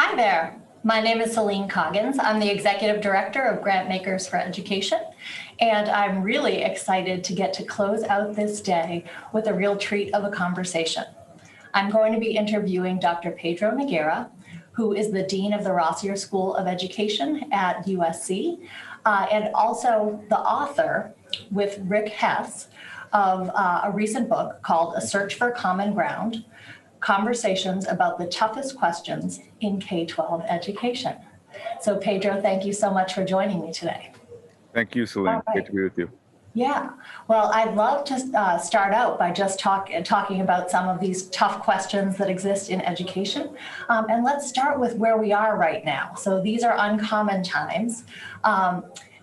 Hi there. My name is Celine Coggins. I'm the Executive Director of Grantmakers for Education, and I'm really excited to get to close out this day with a real treat of a conversation. I'm going to be interviewing Dr. Pedro Noguera, who is the Dean of the Rossier School of Education at USC, and also the author, with Rick Hess, of a recent book called A Search for Common Ground, Conversations about the Toughest Questions in K-12 Education. So Pedro, thank you so much for joining me today. Thank you, Celine. Right. Great to be with you. Yeah, well, I'd love to start out by just talking about some of these tough questions that exist in education. And let's start with where we are right now. So these are uncommon times.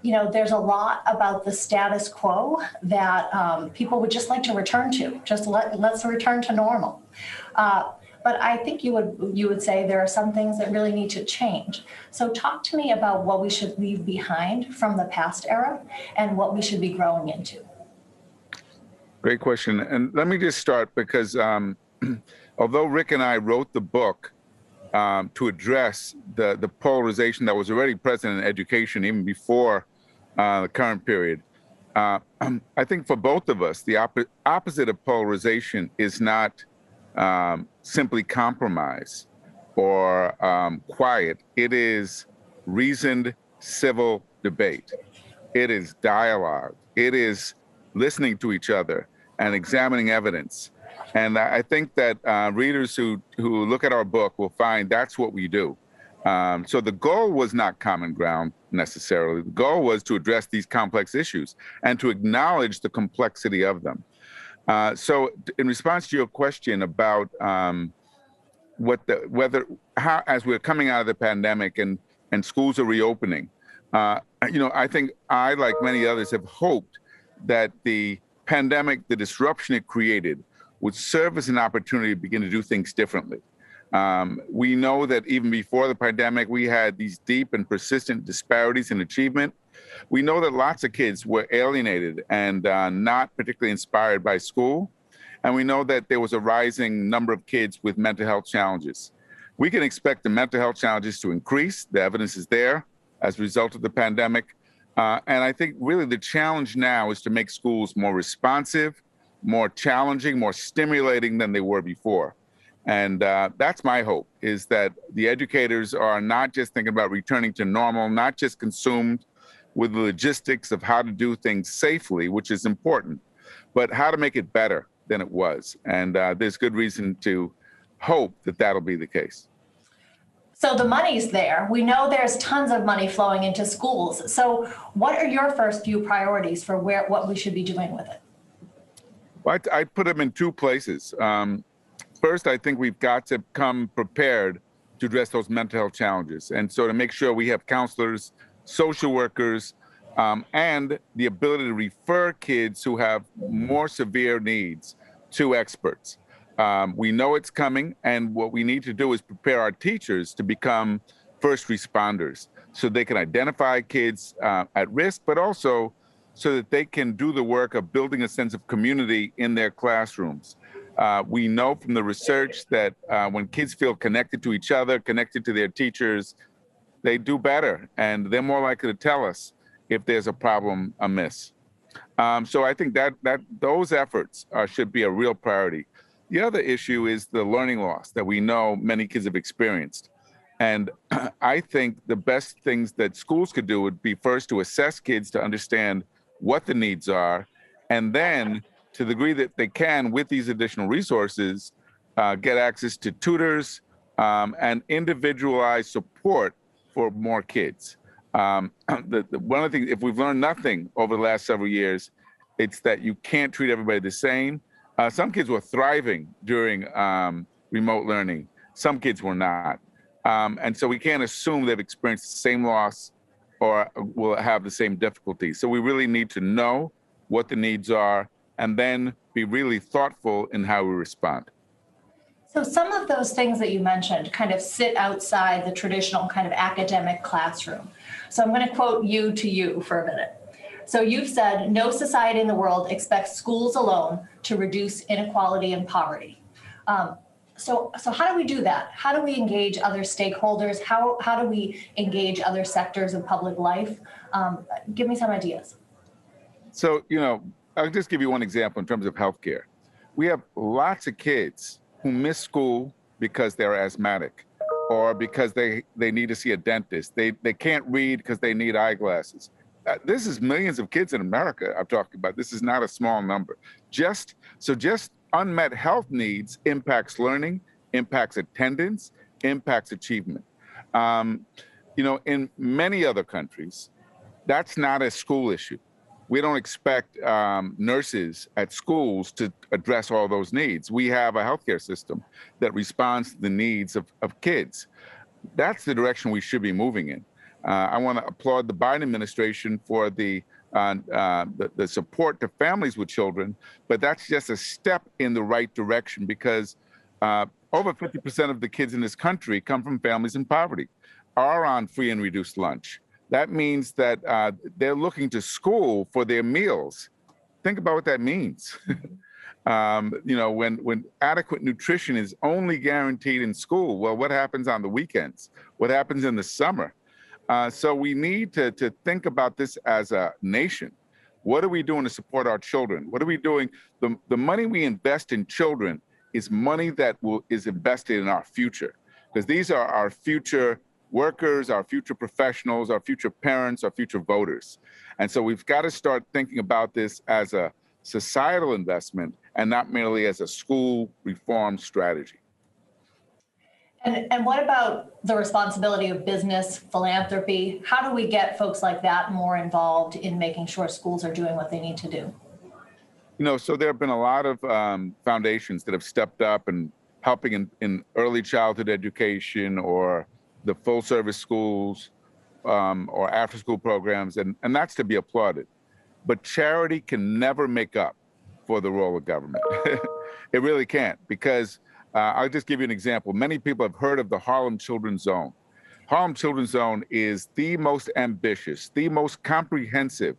You know, there's a lot about the status quo that people would just like to return to. Just let's return to normal. But I think you would say there are some things that really need to change. So talk to me about what we should leave behind from the past era and what we should be growing into. Great question. And let me just start because although Rick and I wrote the book to address the polarization that was already present in education even before the current period, I think for both of us, the opposite of polarization is not simply compromise or quiet. It is reasoned civil debate. It is dialogue. It is listening to each other and examining evidence. And I think that readers who look at our book will find that's what we do. So the goal was not common ground necessarily. The goal was to address these complex issues and to acknowledge the complexity of them. So in response to your question about how, as we're coming out of the pandemic and schools are reopening, I think I, like many others, have hoped that the pandemic, the disruption it created, would serve as an opportunity to begin to do things differently. We know that even before the pandemic, we had these deep and persistent disparities in achievement. We know that lots of kids were alienated and not particularly inspired by school. And we know that there was a rising number of kids with mental health challenges. We can expect the mental health challenges to increase. The evidence is there as a result of the pandemic. And I think really the challenge now is to make schools more responsive, more challenging, more stimulating than they were before. And that's my hope, is that the educators are not just thinking about returning to normal, not just consumed with the logistics of how to do things safely, which is important, but how to make it better than it was. And there's good reason to hope that that'll be the case. So the money's there. We know there's tons of money flowing into schools. So what are your first few priorities for what we should be doing with it? Well, I put them in two places. First, I think we've got to come prepared to address those mental health challenges. And so to make sure we have counselors, social workers, and the ability to refer kids who have more severe needs to experts. We know it's coming, and what we need to do is prepare our teachers to become first responders so they can identify kids at risk, but also so that they can do the work of building a sense of community in their classrooms. We know from the research that when kids feel connected to each other, connected to their teachers, they do better, and they're more likely to tell us if there's a problem amiss. So I think that those efforts should be a real priority. The other issue is the learning loss that we know many kids have experienced. And I think the best things that schools could do would be first to assess kids to understand what the needs are, and then to the degree that they can, with these additional resources, get access to tutors and individualized support for more kids. One of the things, if we've learned nothing over the last several years, it's that you can't treat everybody the same. Some kids were thriving during remote learning. Some kids were not. And so we can't assume they've experienced the same loss or will have the same difficulties. So we really need to know what the needs are and then be really thoughtful in how we respond. So some of those things that you mentioned kind of sit outside the traditional kind of academic classroom. So I'm going to quote you to you for a minute. So you've said, no society in the world expects schools alone to reduce inequality and poverty. So how do we do that? How do we engage other stakeholders? How do we engage other sectors of public life? Give me some ideas. So, I'll just give you one example in terms of healthcare. We have lots of kids who miss school because they're asthmatic or because they need to see a dentist. They can't read because they need eyeglasses. This is millions of kids in America I'm talking about. This is not a small number. Just unmet health needs impacts learning, impacts attendance, impacts achievement. In many other countries, that's not a school issue. We don't expect nurses at schools to address all those needs. We have a healthcare system that responds to the needs of kids. That's the direction we should be moving in. I want to applaud the Biden administration for the support to families with children, but that's just a step in the right direction because over 50% of the kids in this country come from families in poverty, are on free and reduced lunch. That means that they're looking to school for their meals. Think about what that means. When adequate nutrition is only guaranteed in school, well, what happens on the weekends? What happens in the summer? So we need to think about this as a nation. What are we doing to support our children? What are we doing? The money we invest in children is money that is invested in our future, because these are our future workers, our future professionals, our future parents, our future voters. And so we've got to start thinking about this as a societal investment and not merely as a school reform strategy. And what about the responsibility of business, philanthropy? How do we get folks like that more involved in making sure schools are doing what they need to do? So there have been a lot of foundations that have stepped up and helping in early childhood education or the full service schools or after school programs, and that's to be applauded. But charity can never make up for the role of government. It really can't, because I'll just give you an example. Many people have heard of the Harlem Children's Zone. Harlem Children's Zone is the most ambitious, the most comprehensive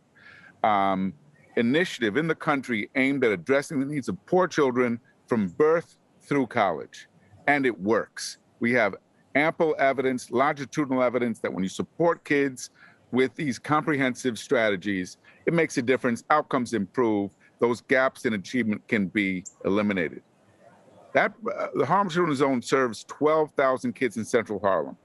initiative in the country aimed at addressing the needs of poor children from birth through college. And it works. We have ample evidence, longitudinal evidence, that when you support kids with these comprehensive strategies, it makes a difference, outcomes improve, those gaps in achievement can be eliminated. The Harlem Children's Zone serves 12,000 kids in central Harlem.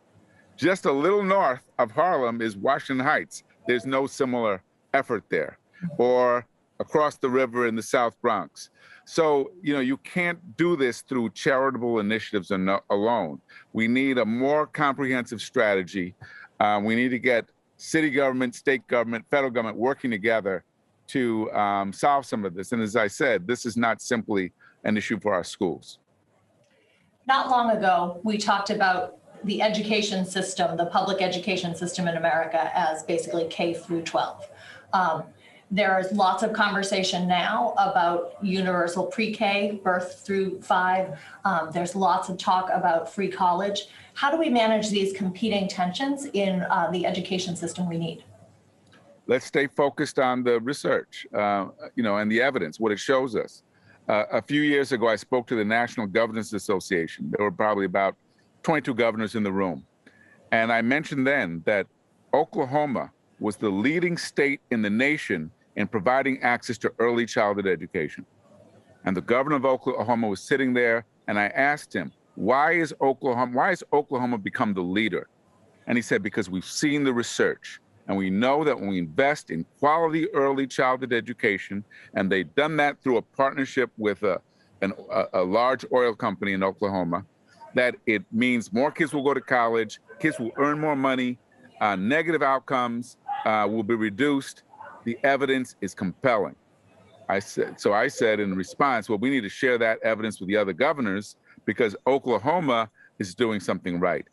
Just a little north of Harlem is Washington Heights. There's no similar effort there. Or across the river in the South Bronx. So, you can't do this through charitable initiatives alone. We need a more comprehensive strategy. We need to get city government, state government, federal government working together to solve some of this. And as I said, this is not simply an issue for our schools. Not long ago, we talked about the education system, the public education system in America, as basically K through 12. There is lots of conversation now about universal pre-K, birth through 5. There's lots of talk about free college. How do we manage these competing tensions in the education system we need? Let's stay focused on the research, and the evidence, what it shows us. A few years ago, I spoke to the National Governors Association. There were probably about 22 governors in the room. And I mentioned then that Oklahoma was the leading state in the nation in providing access to early childhood education. And the governor of Oklahoma was sitting there, and I asked him, why has Oklahoma become the leader? And he said, because we've seen the research, and we know that when we invest in quality early childhood education, and they've done that through a partnership with a large oil company in Oklahoma, that it means more kids will go to college, kids will earn more money, negative outcomes will be reduced. The evidence is compelling. I said in response, well, we need to share that evidence with the other governors because Oklahoma is doing something right.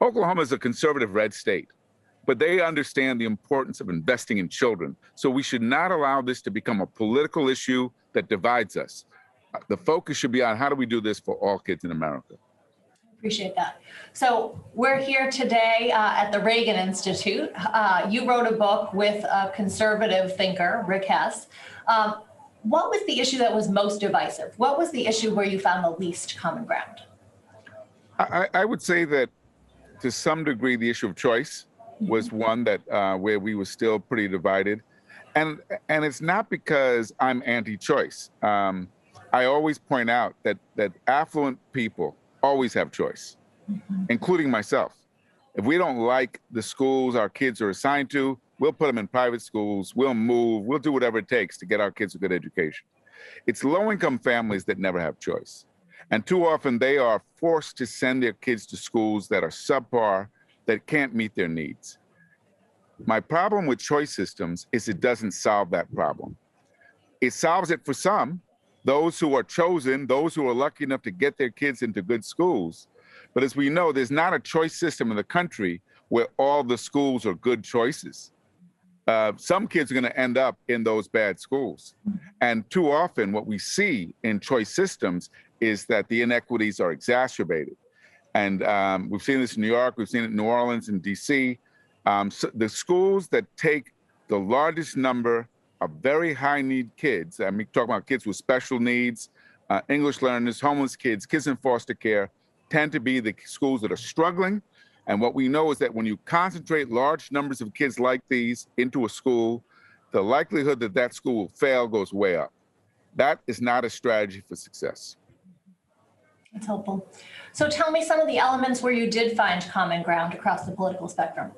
Oklahoma is a conservative red state, but they understand the importance of investing in children. So we should not allow this to become a political issue that divides us. The focus should be on how do we do this for all kids in America. Appreciate that. So we're here today at the Reagan Institute. You wrote a book with a conservative thinker, Rick Hess. What was the issue that was most divisive? What was the issue where you found the least common ground? I would say that to some degree, the issue of choice was one that where we were still pretty divided. And it's not because I'm anti-choice. I always point out that affluent people always have choice, including myself. If we don't like the schools our kids are assigned to, we'll put them in private schools, we'll move, we'll do whatever it takes to get our kids a good education. It's low-income families that never have choice. And too often they are forced to send their kids to schools that are subpar, that can't meet their needs. My problem with choice systems is it doesn't solve that problem. It solves it for some, those who are chosen, those who are lucky enough to get their kids into good schools. But as we know, there's not a choice system in the country where all the schools are good choices. Some kids are going to end up in those bad schools. And too often what we see in choice systems is that the inequities are exacerbated. And we've seen this in New York, we've seen it in New Orleans and DC. So the schools that take the largest number of very high need kids, I mean, talking about kids with special needs, English learners, homeless kids, kids in foster care, tend to be the schools that are struggling. And what we know is that when you concentrate large numbers of kids like these into a school, the likelihood that that school will fail goes way up. That is not a strategy for success. That's helpful. So tell me some of the elements where you did find common ground across the political spectrum.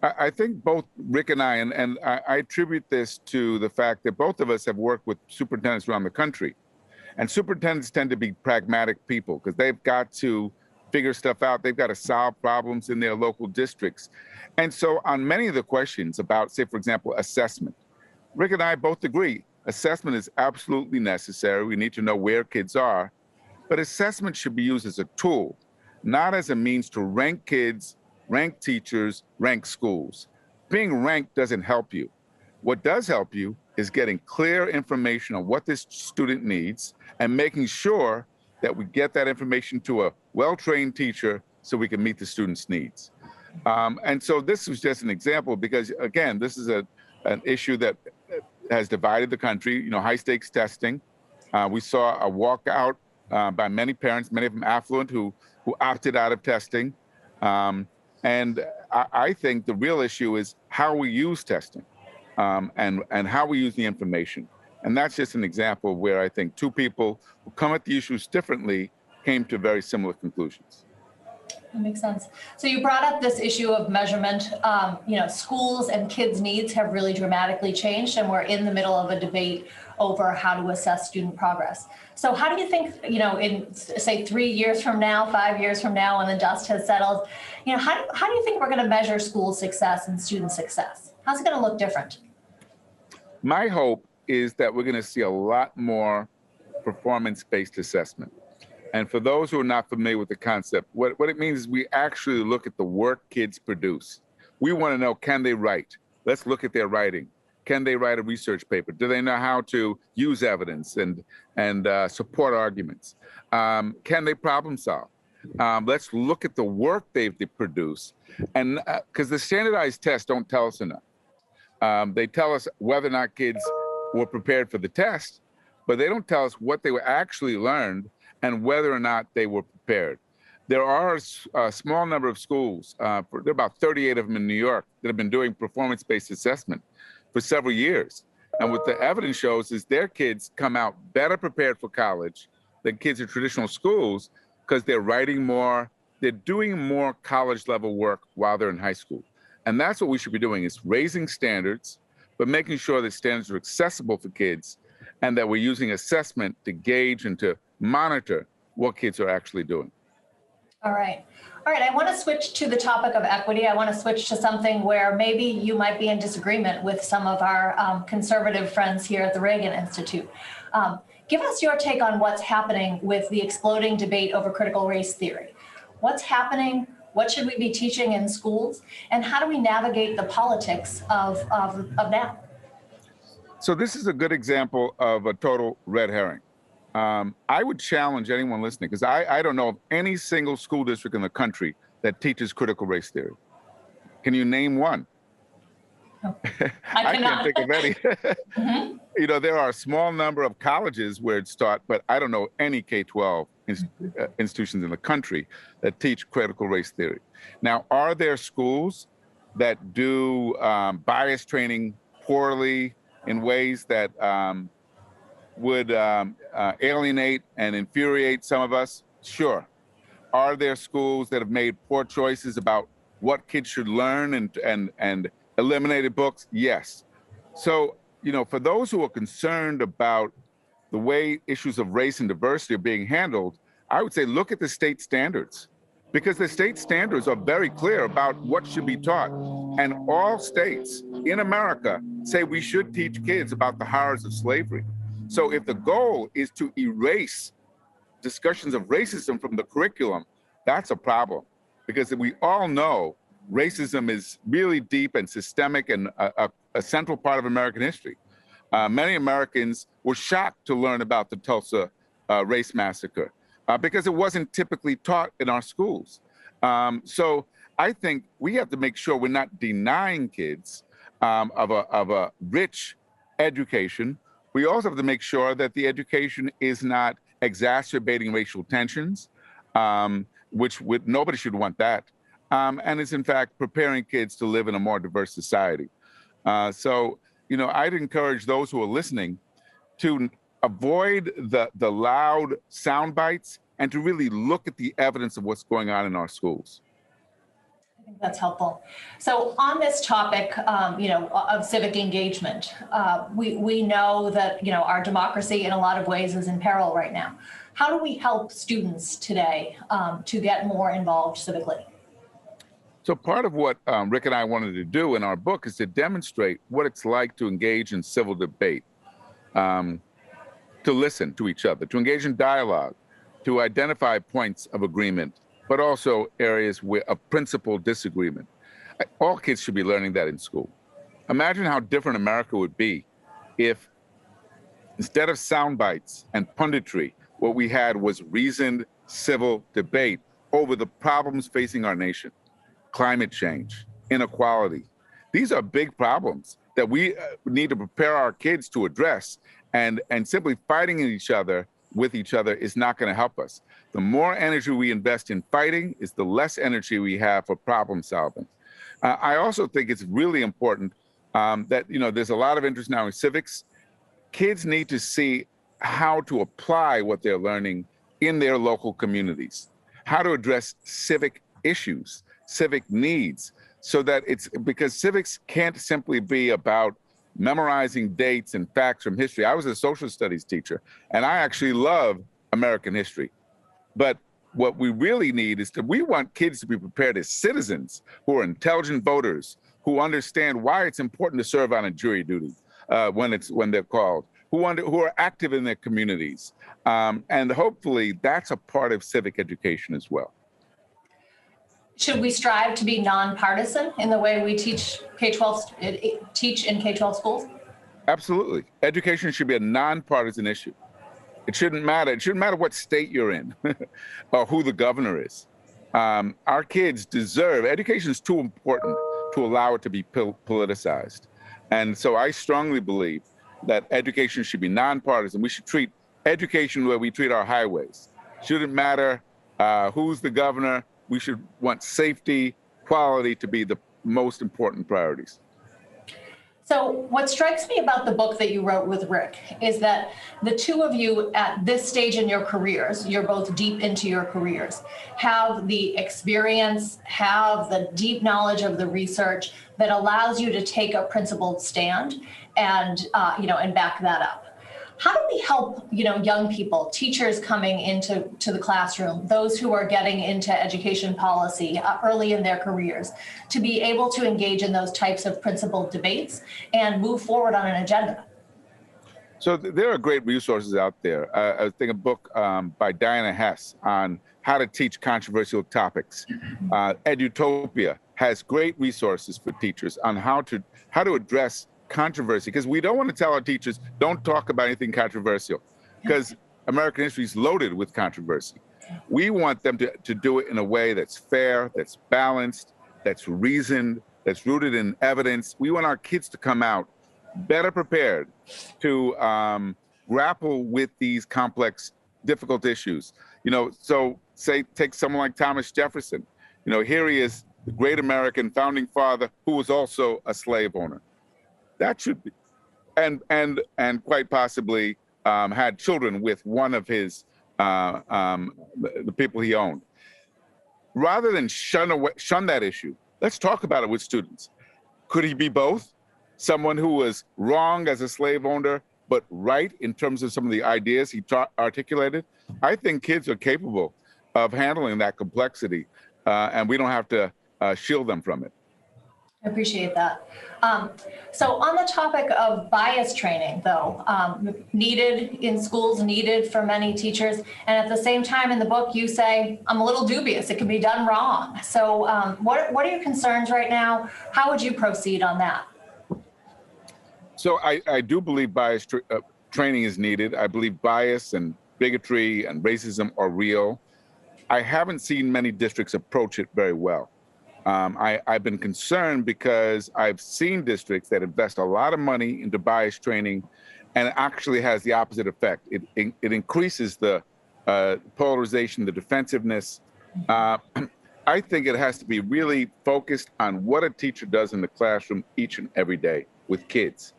I think both Rick and I attribute this to the fact that both of us have worked with superintendents around the country. And superintendents tend to be pragmatic people because they've got to figure stuff out. They've got to solve problems in their local districts. And so on many of the questions about, say, for example, assessment, Rick and I both agree assessment is absolutely necessary. We need to know where kids are. But assessment should be used as a tool, not as a means to rank kids, rank teachers, rank schools. Being ranked doesn't help you. What does help you is getting clear information on what this student needs and making sure that we get that information to a well-trained teacher so we can meet the student's needs. And so this was just an example because, again, this is an issue that has divided the country, high stakes testing. We saw a walkout by many parents, many of them affluent, who opted out of testing. And I think the real issue is how we use testing and how we use the information. And that's just an example where I think two people who come at the issues differently came to very similar conclusions. That makes sense. So you brought up this issue of measurement. Schools and kids' needs have really dramatically changed, and we're in the middle of a debate over how to assess student progress. So how do you think, in say 3 years from now, 5 years from now, when the dust has settled, how do you think we're going to measure school success and student success? How's it going to look different? My hope is that we're going to see a lot more performance-based assessment. And for those who are not familiar with the concept, what it means is we actually look at the work kids produce. We want to know, can they write? Let's look at their writing. Can they write a research paper? Do they know how to use evidence and support arguments? Can they problem solve? Let's look at the work they produce. And because the standardized tests don't tell us enough. They tell us whether or not kids were prepared for the test, but they don't tell us what they were actually learned and whether or not they were prepared. There are a small number of schools, there are about 38 of them in New York, that have been doing performance-based assessment for several years. And what the evidence shows is their kids come out better prepared for college than kids at traditional schools because they're writing more, they're doing more college-level work while they're in high school. And that's what we should be doing, is raising standards, but making sure that standards are accessible for kids and that we're using assessment to gauge and to monitor what kids are actually doing. All right. I want to switch to the topic of equity. I want to switch to something where maybe you might be in disagreement with some of our conservative friends here at the Reagan Institute. Give us your take on what's happening with the exploding debate over critical race theory. What's happening? What should we be teaching in schools? And how do we navigate the politics of now? So this is a good example of a total red herring. I would challenge anyone listening, because I don't know of any single school district in the country that teaches critical race theory. Can you name one? No, I can't think of any. Mm-hmm. There are a small number of colleges where it's taught, but I don't know any K-12 institutions in the country that teach critical race theory. Now, are there schools that do bias training poorly in ways that would alienate and infuriate some of us? Sure. Are there schools that have made poor choices about what kids should learn and eliminated books? Yes. So, for those who are concerned about the way issues of race and diversity are being handled, I would say look at the state standards, because the state standards are very clear about what should be taught. And all states in America say we should teach kids about the horrors of slavery. So if the goal is to erase discussions of racism from the curriculum, that's a problem, because we all know racism is really deep and systemic and a central part of American history. Many Americans were shocked to learn about the Tulsa race massacre because it wasn't typically taught in our schools. So I think we have to make sure we're not denying kids of a rich education. We also have to make sure that the education is not exacerbating racial tensions, nobody should want that. And it's in fact preparing kids to live in a more diverse society. So, I'd encourage those who are listening to avoid the loud sound bites and to really look at the evidence of what's going on in our schools. I think that's helpful. So on this topic, of civic engagement, we know that, our democracy in a lot of ways is in peril right now. How do we help students today to get more involved civically? So part of what Rick and I wanted to do in our book is to demonstrate what it's like to engage in civil debate, to listen to each other, to engage in dialogue, to identify points of agreement, but also areas of principled disagreement. All kids should be learning that in school. Imagine how different America would be if, instead of sound bites and punditry, what we had was reasoned civil debate over the problems facing our nation. Climate change, inequality. These are big problems that we need to prepare our kids to address, and simply fighting with each other is not going to help us. The more energy we invest in fighting is the less energy we have for problem solving. I also think it's really important that, there's a lot of interest now in civics. Kids need to see how to apply what they're learning in their local communities, how to address civic issues, civic needs, so that because civics can't simply be about memorizing dates and facts from history. I was a social studies teacher, and I actually love American history. But what we really need is we want kids to be prepared as citizens who are intelligent voters, who understand why it's important to serve on a jury duty when they're called, who are active in their communities. And hopefully that's a part of civic education as well. Should we strive to be nonpartisan in the way we teach in K-12 schools? Absolutely. Education should be a nonpartisan issue. It shouldn't matter. It shouldn't matter what state you're in or who the governor is. Our kids deserve, education is too important to allow it to be politicized. And so I strongly believe that education should be nonpartisan. We should treat education the way we treat our highways. Shouldn't matter who's the governor. We should want safety, quality to be the most important priorities. So what strikes me about the book that you wrote with Rick is that the two of you at this stage in your careers, you're both deep into your careers, have the experience, have the deep knowledge of the research that allows you to take a principled stand and back that up. How do we help, young people, teachers coming into the classroom, those who are getting into education policy early in their careers, to be able to engage in those types of principled debates and move forward on an agenda? So there are great resources out there. I think a book by Diana Hess on how to teach controversial topics. Edutopia has great resources for teachers on how to address controversy, because we don't want to tell our teachers, don't talk about anything controversial, because American history is loaded with controversy. We want them to do it in a way that's fair, that's balanced, that's reasoned, that's rooted in evidence. We want our kids to come out better prepared to grapple with these complex, difficult issues. So take someone like Thomas Jefferson. Here he is, the great American founding father who was also a slave owner. That should be, and quite possibly had children with one of his the people he owned. Rather than shun that issue, let's talk about it with students. Could he be both? Someone who was wrong as a slave owner, but right in terms of some of the ideas he articulated? I think kids are capable of handling that complexity, and we don't have to shield them from it. I appreciate that. So on the topic of bias training, though, needed in schools, needed for many teachers, and at the same time in the book you say, I'm a little dubious, it can be done wrong. So what are your concerns right now? How would you proceed on that? So I do believe bias training is needed. I believe bias and bigotry and racism are real. I haven't seen many districts approach it very well. I've been concerned because I've seen districts that invest a lot of money into bias training, and it actually has the opposite effect. It increases the polarization, the defensiveness. I think it has to be really focused on what a teacher does in the classroom each and every day with kids.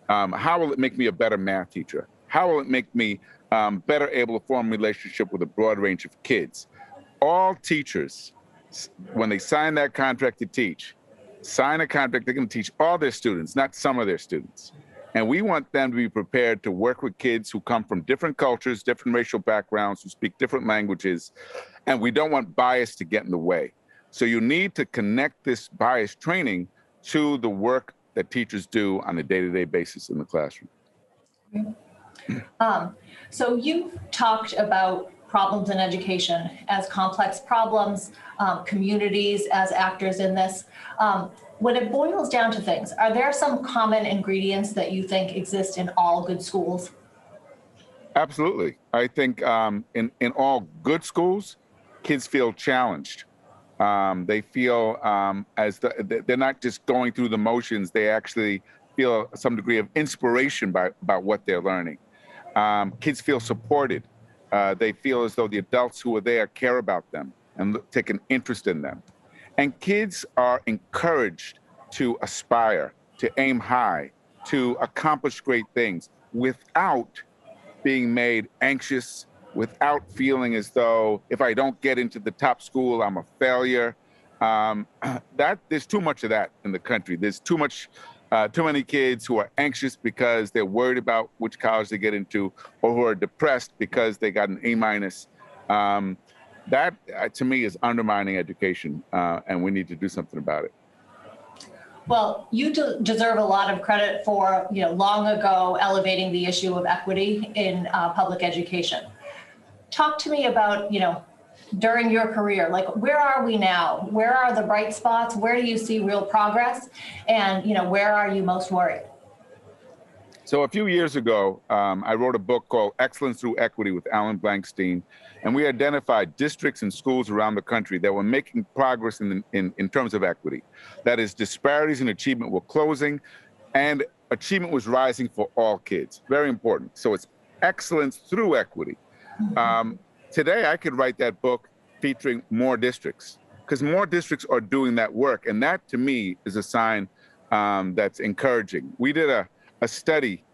How will it make me a better math teacher? How will it make me better able to form a relationship with a broad range of kids? All teachers, when they sign that contract to teach, sign a contract, they're going to teach all their students, not some of their students. And we want them to be prepared to work with kids who come from different cultures, different racial backgrounds, who speak different languages. And we don't want bias to get in the way. So you need to connect this bias training to the work that teachers do on a day-to-day basis in the classroom. So you've talked about problems in education as complex problems, communities as actors in this. When it boils down to things, are there some common ingredients that you think exist in all good schools? Absolutely. I think in all good schools, kids feel challenged. They feel they're not just going through the motions, they actually feel some degree of inspiration about what they're learning. Kids feel supported. They feel as though the adults who are there care about them and take an interest in them. And kids are encouraged to aspire, to aim high, to accomplish great things without being made anxious, without feeling as though if I don't get into the top school, I'm a failure. There's too much of that in the country. There's too many kids who are anxious because they're worried about which college they get into, or who are depressed because they got an A-. That, to me, is undermining education, and we need to do something about it. Well, you deserve a lot of credit for, long ago elevating the issue of equity in public education. Talk to me about, during your career, like where are we now? Where are the bright spots? Where do you see real progress? And, where are you most worried? So a few years ago, I wrote a book called Excellence Through Equity with Alan Blankstein, and we identified districts and schools around the country that were making progress in terms of equity. That is, disparities in achievement were closing, and achievement was rising for all kids. Very important. So it's excellence through equity. Today, I could write that book featuring more districts, because more districts are doing that work, and that, to me, is a sign that's encouraging. We did a study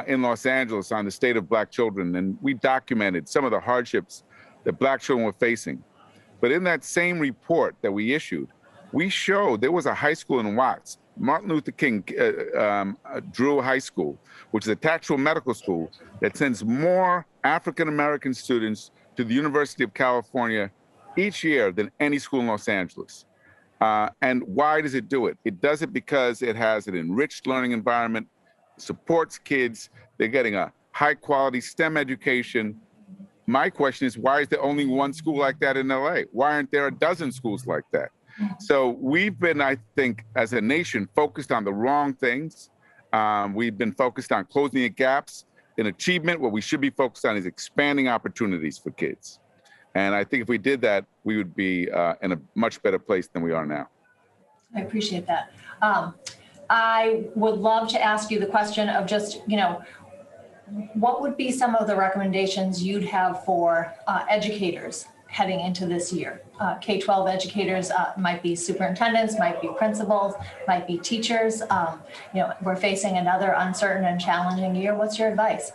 in Los Angeles on the state of Black children, and we documented some of the hardships that Black children were facing. But in that same report that we issued, we showed there was a high school in Watts, Martin Luther King Drew High School, which is attached to a medical school that sends more African-American students to the University of California each year than any school in Los Angeles. And why does it do it? It does it because it has an enriched learning environment, supports kids, they're getting a high-quality STEM education. My question is, why is there only one school like that in LA? Why aren't there a dozen schools like that? So we've been, I think, as a nation, focused on the wrong things. We've been focused on closing the gaps in achievement. What we should be focused on is expanding opportunities for kids. And I think if we did that, we would be in a much better place than we are now. I appreciate that. I would love to ask you the question of just, what would be some of the recommendations you'd have for educators heading into this year? K-12 educators might be superintendents, might be principals, might be teachers. We're facing another uncertain and challenging year. What's your advice?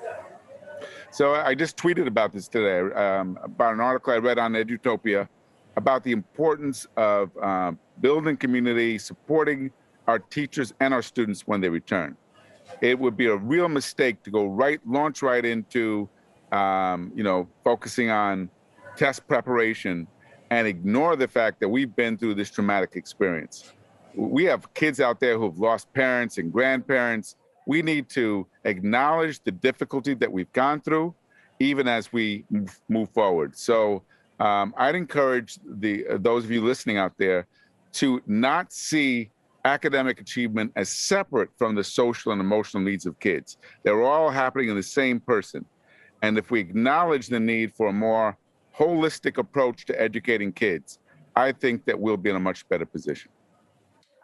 So I just tweeted about this today, about an article I read on Edutopia about the importance of building community, supporting our teachers and our students when they return. It would be a real mistake to launch right into, focusing on test preparation and ignore the fact that we've been through this traumatic experience. We have kids out there who've lost parents and grandparents. We need to acknowledge the difficulty that we've gone through, even as we move forward. So I'd encourage those of you listening out there to not see academic achievement as separate from the social and emotional needs of kids. They're all happening in the same person. And if we acknowledge the need for a more holistic approach to educating kids, I think that we'll be in a much better position.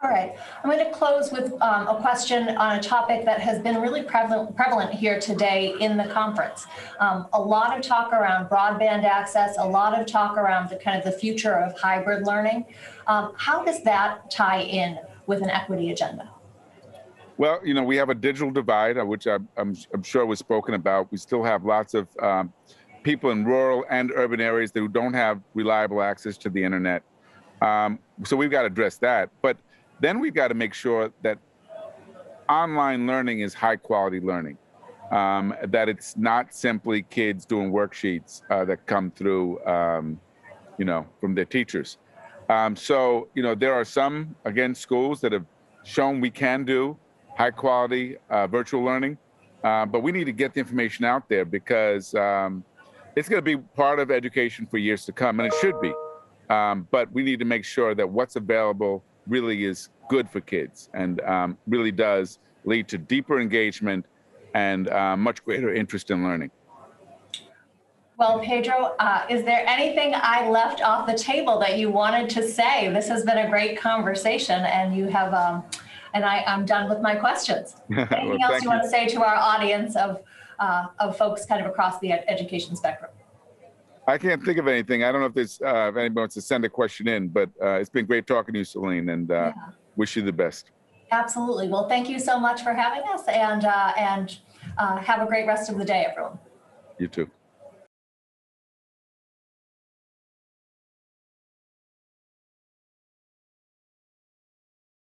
All right, I'm going to close with a question on a topic that has been really prevalent here today in the conference. A lot of talk around broadband access, a lot of talk around the future of hybrid learning. How does that tie in with an equity agenda? Well, we have a digital divide, which I'm sure was spoken about. We still have lots of people in rural and urban areas who don't have reliable access to the internet. So we've got to address that. But then we've got to make sure that online learning is high quality learning, that it's not simply kids doing worksheets that come through, from their teachers. So there are some, again, schools that have shown we can do high quality virtual learning, but we need to get the information out there because it's going to be part of education for years to come, and it should be. But we need to make sure that what's available really is good for kids and really does lead to deeper engagement and much greater interest in learning. Well, Pedro, is there anything I left off the table that you wanted to say? This has been a great conversation, and you have, I'm done with my questions. Anything else you want to say to our audience of folks kind of across the education spectrum? I can't think of anything. I don't know if there's if anybody wants to send a question in, but it's been great talking to you, Celine, and wish you the best. Absolutely. Well, thank you so much for having us, and have a great rest of the day, everyone. You too.